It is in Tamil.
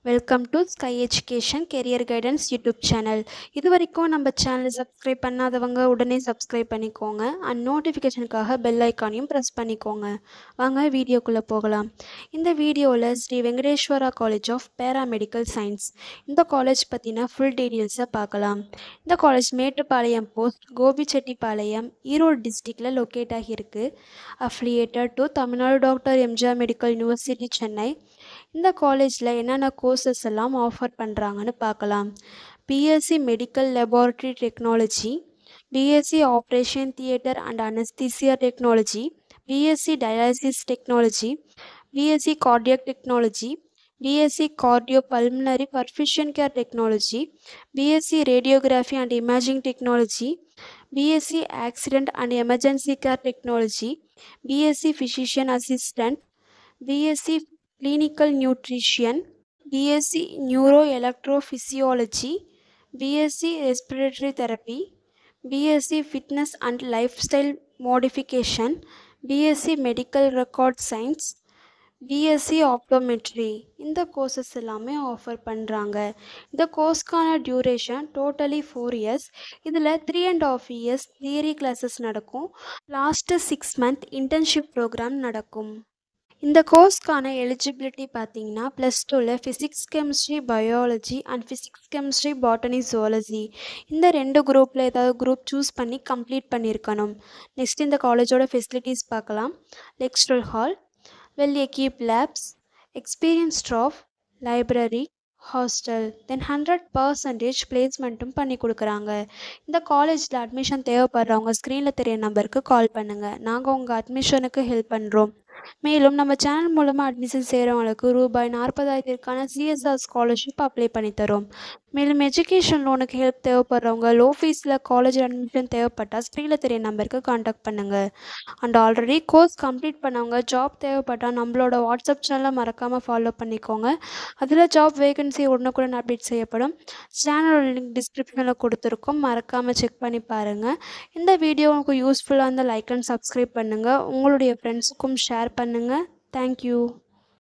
Welcome to Sky Education career guidance YouTube channel. இது வரைக்கும் நம்ம சேனலை சப்ஸ்கிரைப் பண்ணாதவங்க உடனே சப்ஸ்கிரைப் பண்ணிக்கோங்க. அண்ட் நோட்டிஃபிகேஷனுக்காக பெல் ஐக்கானையும் ப்ரெஸ் பண்ணிக்கோங்க. வாங்க வீடியோக்குள்ளே போகலாம். இந்த வீடியோவில் Sri Venkateswara college of paramedical science இந்த காலேஜ் பற்றின ஃபுல் டீட்டெயில்ஸை பார்க்கலாம். இந்த காலேஜ் மேட்டுப்பாளையம் போஸ்ட் கோபிச்செட்டிப்பாளையம் ஈரோடு டிஸ்ட்ரிக்டில் லொக்கேட் ஆகியிருக்கு. Affiliated to Tamil Nadu doctor MGR medical university Chennai. இந்த காலேஜில் என்னென்ன கோர்சஸ் எல்லாம் ஆஃபர் பண்ணுறாங்கன்னு பார்க்கலாம். BSc medical laboratory technology, BSc operation theatre and anaesthesia technology, BSc dialysis technology, BSc cardiac technology, BSc cardio pulmonary perfusion care technology, BSc radiography and imaging technology, BSc accident and emergency care technology, BSc physician assistant, BSc clinical nutrition, BSc neuro electrophysiology, BSc respiratory therapy, BSc fitness and life style modification, BSc medical record science, BSc optometry. இந்த கோர்சஸ் எல்லாமே ஆஃபர் பண்ணுறாங்க. இந்த கோர்ஸ்க்கான டியூரேஷன் டோட்டலி 4 years. இதில் 3.5 years தியரி கிளாஸஸ் நடக்கும். லாஸ்ட்டு 6 month இன்டர்ன்ஷிப் ப்ரோக்ராம் நடக்கும். இந்த கோர்ஸ்க்கான எலிஜிபிலிட்டி பார்த்தீங்கன்னா +2ல் physics chemistry biology and physics chemistry botany zoology இந்த 2 குரூப்பில் ஏதாவது குரூப் சூஸ் பண்ணி கம்ப்ளீட் பண்ணியிருக்கணும். நெக்ஸ்ட் இந்த காலேஜோட ஃபெசிலிட்டிஸ் பார்க்கலாம். Lecture hall, well equipped labs, experience staff, library, hostel, then 100% பிளேஸ்மெண்ட்டும் பண்ணி கொடுக்குறாங்க. இந்த காலேஜில் அட்மிஷன் தேவைப்படுறவங்க ஸ்க்ரீனில் தெரிய நம்பருக்கு கால் பண்ணுங்கள். நாங்கள் உங்கள் அட்மிஷனுக்கு ஹெல்ப் பண்ணுறோம். மேலும் நம்ம சேனல் மூலமாக அட்மிஷன் செய்கிறவங்களுக்கு ₹40,000 சிஎஸ்ஆர் ஸ்காலர்ஷிப் அப்ளை பண்ணித்தரோம். மேலும் எஜுகேஷன் லோனுக்கு ஹெல்ப் தேவைப்படுறவங்க லோ ஃபீஸில் காலேஜ் அட்மிஷன் தேவைப்பட்டால் ஸ்க்ரீனில் தெரிய நம்பருக்கு காண்டாக்ட் பண்ணுங்கள். அண்ட் ஆல்ரெடி கோர்ஸ் கம்ப்ளீட் பண்ணவங்க ஜாப் தேவைப்பட்டால் நம்மளோட வாட்ஸ்அப் சேனலை மறக்காமல் ஃபாலோ பண்ணிக்கோங்க. அதில் ஜாப் வேகன்சி உடனுக்குடன் அப்டேட் செய்யப்படும். சேனலோட லிங்க் டிஸ்கிரிப்ஷனில் கொடுத்துருக்கோம், மறக்காமல் செக் பண்ணி பாருங்கள். இந்த வீடியோ உங்களுக்கு யூஸ்ஃபுல்லாக இருந்தால் லைக் அண்ட் சப்ஸ்கிரைப் பண்ணுங்கள். உங்களுடைய ஃப்ரெண்ட்ஸுக்கும் ஷேர் பண்ணுங்கள். தேங்க்யூ.